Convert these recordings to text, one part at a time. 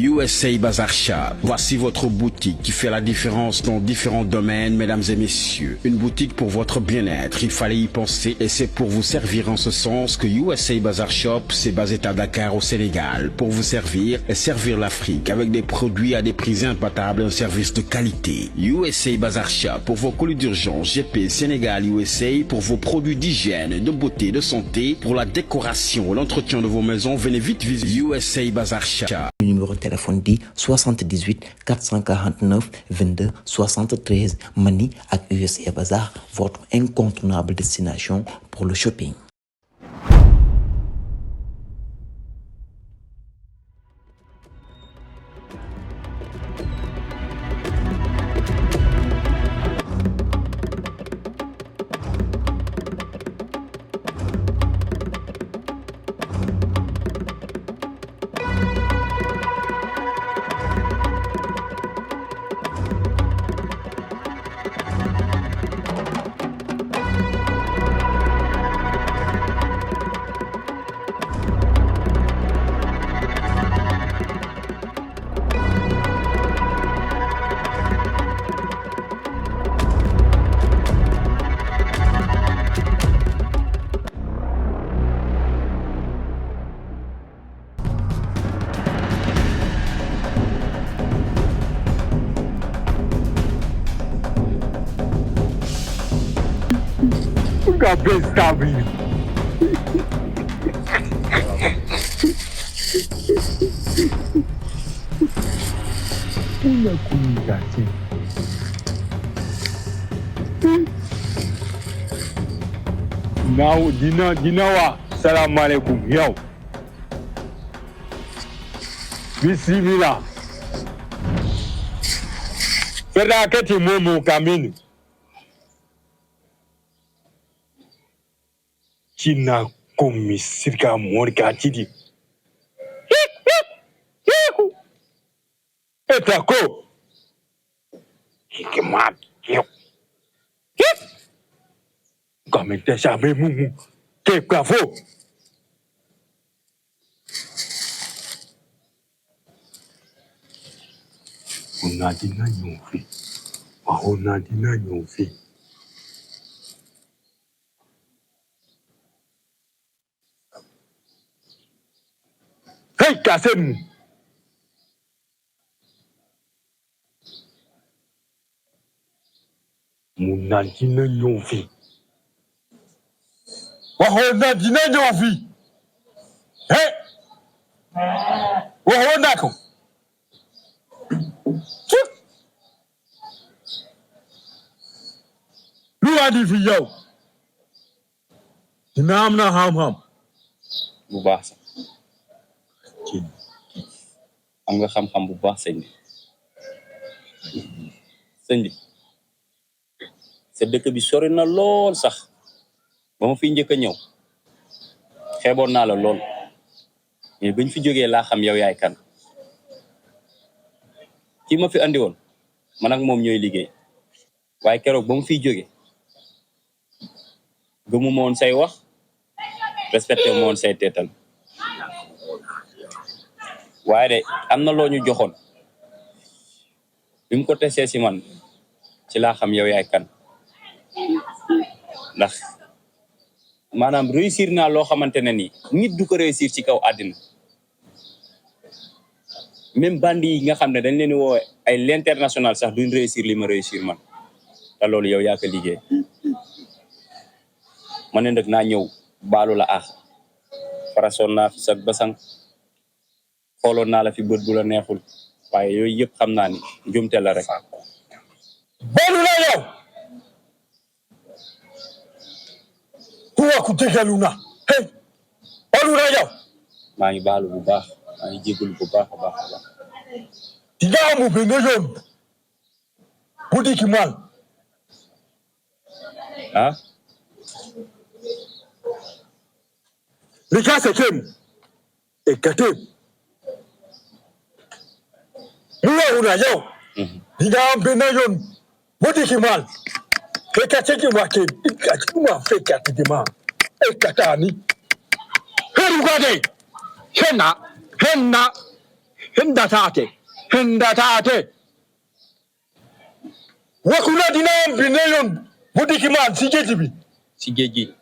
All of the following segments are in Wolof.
USA Bazar Shop. Voici votre boutique qui fait la différence dans différents domaines, mesdames et messieurs. Une boutique pour votre bien-être. Il fallait y penser et c'est pour vous servir en ce sens que USA Bazar Shop s'est basé à Dakar au Sénégal pour vous servir et servir l'Afrique avec des produits à des prix imbattables et un service de qualité. USA Bazar Shop pour vos colis d'urgence. GP Sénégal USA pour vos produits d'hygiène, de beauté, de santé, pour la décoration, l'entretien de vos maisons. Venez vite visiter USA Bazar Shop. Numéro de téléphone dit 78 449 22 73 Mani ak USA Bazar, votre incontournable destination pour le shopping. Now, Dinawa, salam alaikum, yo. Bismillah. Fera kati momo kamini. China komi sirka morka chidi. Etako. Hikmat, yo. Comme t'es jamais moumou, t'es bravo. On a dit non, on a dit non, hey, Kassem! On a dit non, wahona dinaño fi he wahona ko lu andi fi yow dina am na xam-xam bu baax sax am nga xam-xam bu baax sëñ bi sa dëkk bi sori na lool sax ba ma fi njëkk a ñëw xeeboon naa la lool mais bañ fi jógee laa xam yow yaay kan ki ma fi andi woon man ak moom ñooy liggéey waaye keroog ba mu fiy jógee gëmu ma woon say wax respecté ma woon say teetal waaye de am na loo ñu joxoon bi mu ko tesee si man ci laa xam yow yaay kan ndax maanaam réussir naa loo xamante ne nii nit du ko réussir ci kaw àddina même bandi yi nga xam ne dañ leen di woo ay l'international sax duñ réussir li ma réussir man te loolu yow yaa ko liggéey ma ne nag naa ñëw baalu la farasoon naa fi sag basang xooloon naa la fi bët bu la neexul waaye yooyu yëpp xam naa ni njumte la rek baalu la yow kuwa kutegaluna hey baalu la yow maa ngi baalu bu baax maa ngi jégalu bu baax a baax diga mu bengoyon budi kimal le cas c'est que ekate muwa una yow diga bengoyon budi kimal ekate ki wake ekate kuma fekate dima ekatani heru gade henna hendatate wakuna dina bineyon budiki man sigejibi sigeji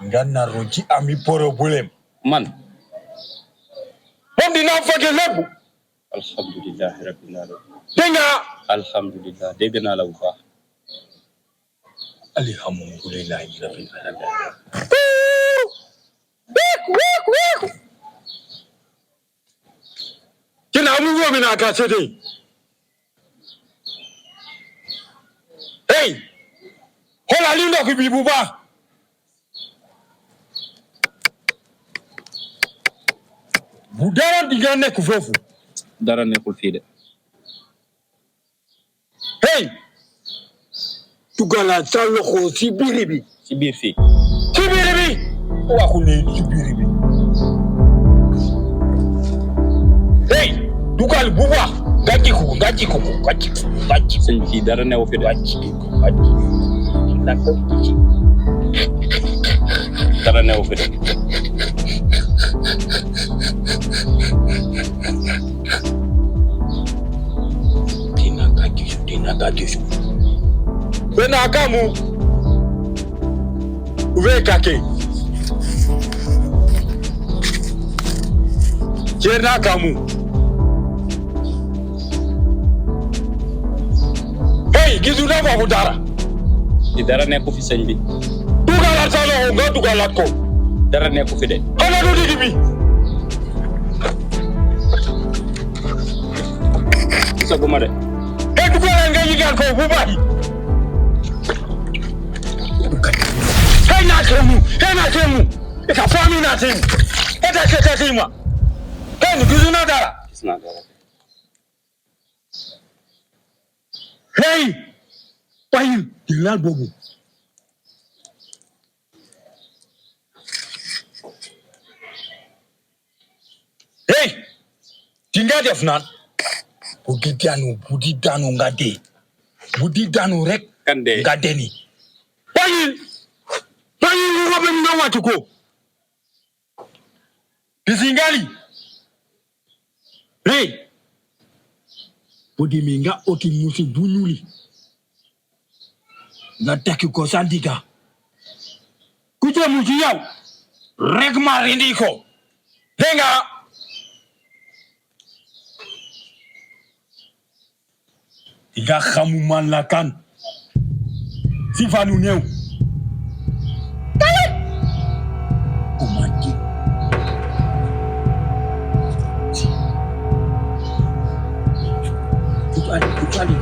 ngana roji ami problem man on dina fake lebu alhamdulillah rabbil alamin denga alhamdulillah dégg naa la bu baax alhamdulillah rabbil alamin kina abubuwa mina ka ce dai hey hola lindo ku bibu ba budara diga ne ku fofu dara nekkul fii de hey tugala salo ko sibiribi ci biir fii sibiribi wa ku ne sibiribi hey dugal buba gaji ku sëñ fii dara newu fi de dara newu fi de dina gaji bena kamu uwe kake jerna kamu hey gizuna ba budara ci dara nekku fi sëñ bi dugala salo nga dugala ko dara nekku fi de ana do dibi saguma de hey dugala nga yigal ko bu baax hey na kemu ita fami na tin ita ce ta tima hey gizuna dara gis naa dara hey payu dilal bobu hey tinga def nan budi danu ngade budi danu rek kande ngade ni payu robe na watuko bisingali hey budi minga oti musi dunyuli ngataki ko sandika kuje musi yaw rek ma rendiko denga iga khamu man lakan sifanu new kumaki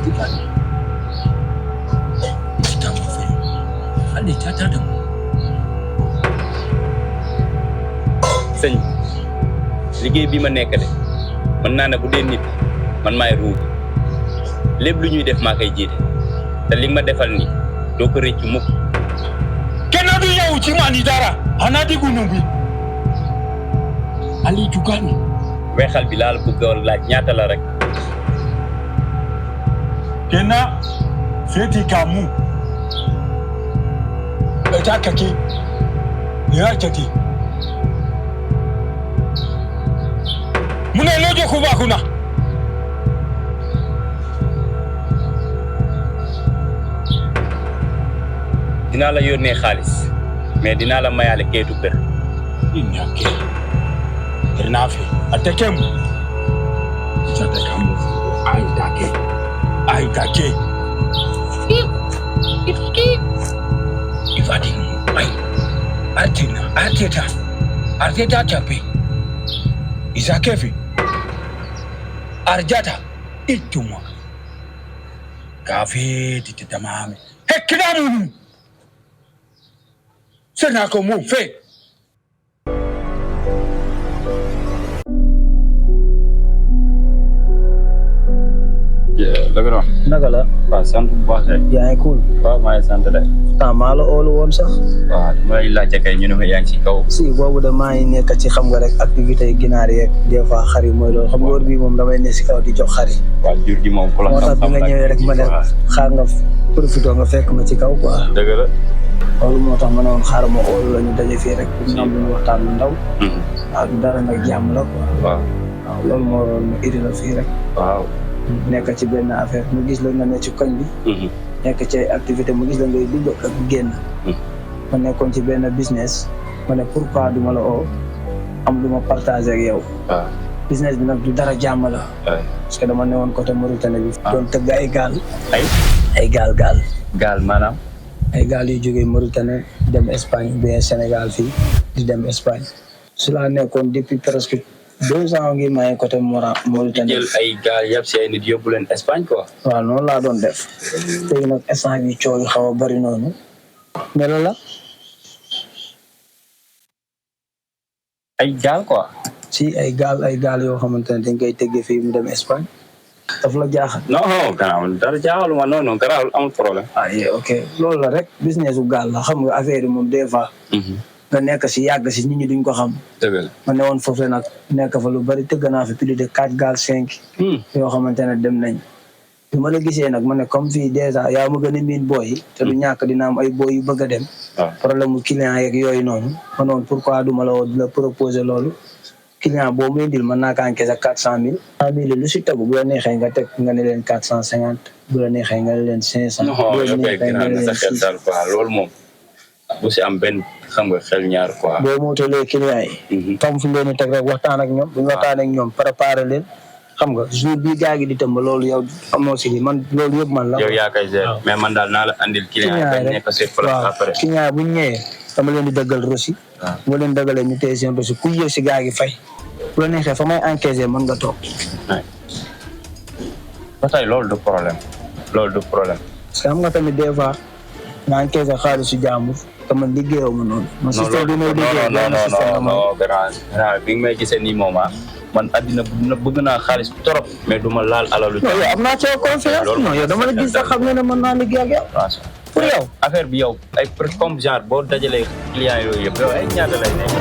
Tutali. Kita move. Ali tata dum. sëñ liggéey bi ma nekk de mën naa ne bu dee nit man maay ruuj lépp lu ñuy def maa koy jiite te li ma defal ni doo ko rëccu mukk Kenn du yow ci mani dara ana digu numbi Ali Jugani weexal bi laa la bëgg a laaj ñaata la rek Kena feti kamu eta kaki ya chati Mune loje kuba kuna dinaa la yónnee xaalis mais dinaa la mayaale kayitu kër Inyake Renafi atekem Chatakamu Aitake Ifadi ai Arteta chapi Isakefi Arjata ituma Kafi tititamame Hekidamu Sena komu fe dëgg la naka la waaw sant bu baax rek yaa ngi cool waaw maa ngi sant de maa la oolu woon sax waaw dama lay laajte kay ñu ne ma yaa ngi ci kaw si boobu de maa ngi nekk ci xam nga rek activité yi ginaar yeeg des fois xar yi mooy loolu xam nga wóor bii moom damay ne si kaw di jox xar yi waaw jur gi moom ku la moo tax bi nga ñëwee rek ma ne xaar nga profité nga fekk ma ci kaw quoi dëgg la loolu moo tax ma ne woon xaaral ma oolu la ñu daje fii rek pour ñu am lu ñu waxtaan lu ndaw waaw du dara nag jàmm la quoi. waaw waaw loolu moo waral mu indi la fii rek. waaw. nekk ci benn affaire mu gis la nga ne ci koñ bi. nekk ci ay activité mu gis la ngay dugg ak génn. ma nekkoon ci benn business ma ne pourquoi du ma la oo am lu ma partagé ak yow. waaw. business bi nag du dara jàmm la. parce que dama newoon côté Mauritanie bi. doon tëgg ay gaal. ay gaal. gaal maanaam. ay gaal yu jógee Mauritanie dem Espagne bien Sénégal fii di dem Espagne su laa nekkoon depuis presque 2 ans ngi maye côté Mauritanie. jël ay gaal yàpp si ay nit yóbbu leen Espagne quoi. waaw noonu laa doon def léegi nag instant bi coow yi xaw a bari noonu mais loolu la. ay gaal quoi. si ay gaal yoo xamante ne dañ koy teggee fii mu dem Espagne daf la jaaxal. non garaawul dara jaaxaluma non garaawul amul problème. ah ok loolu la rek business bu gaal la xam nga affaire yi moom des fois. nga nekk si yàgg si nit ñi duñ ko xam. dëgg la ma ne woon foofu nag nekk fa lu bari tëgg naa fi plus de 4 gaal 5. yoo xamante ne dem nañ. bi ma la gisee nag ma ne comme fii dèjà yaa ma gën a miin booy yi. te du ñàkk dina am ay booy yu bëgg a dem. problème mu client yeeg yooyu noonu. ma ne woon pourquoi du ma la woo di la proposer loolu. client boo muy indil mën naa ko encaisser 400,000. 100,000 lu si tegu bu la neexee nga teg nga ne leen 450 bu la neexee nga ne leen 500. bu la neexee nga ne leen 600 loolu moom bu si am benn xam nga xel ñaar quoi. boo motalee client yi. tam fu leen di teg rek waxtaan ak ñoom. bu ñu waxtaanee ak ñoom préparer leen. xam nga jour bii gaa gi di tëmb loolu yow amoo si man loolu yëpp man la. yow yaa koy gérer mais man daal naa la andil client yi bañ nekk sur place après. client bu ñu ñëwee dama leen di dëggal reçu. bu ma leen dëggalee ñu téye seen reçu ku yëg si gaa gi fay. bu la neexee fa may encaisser mën nga toog. ba tey loolu du problème. parce que xam nga tamit des fois nga encaisser xaalisu jàmbur te man liggéeyoo ma noonu. man système bi may liggéey non grand bi nga may gisee nii moom man àddina bëgg naa xaalis trop mais du ma laal alalu. non yow am naa ci confiance non yow dama la gis sax xam ne mën naa liggéey ak yow. pour yow affaire bi yow ay comme genre boo dajalee client yooyu yëpp yow ay ñaata lay nekk.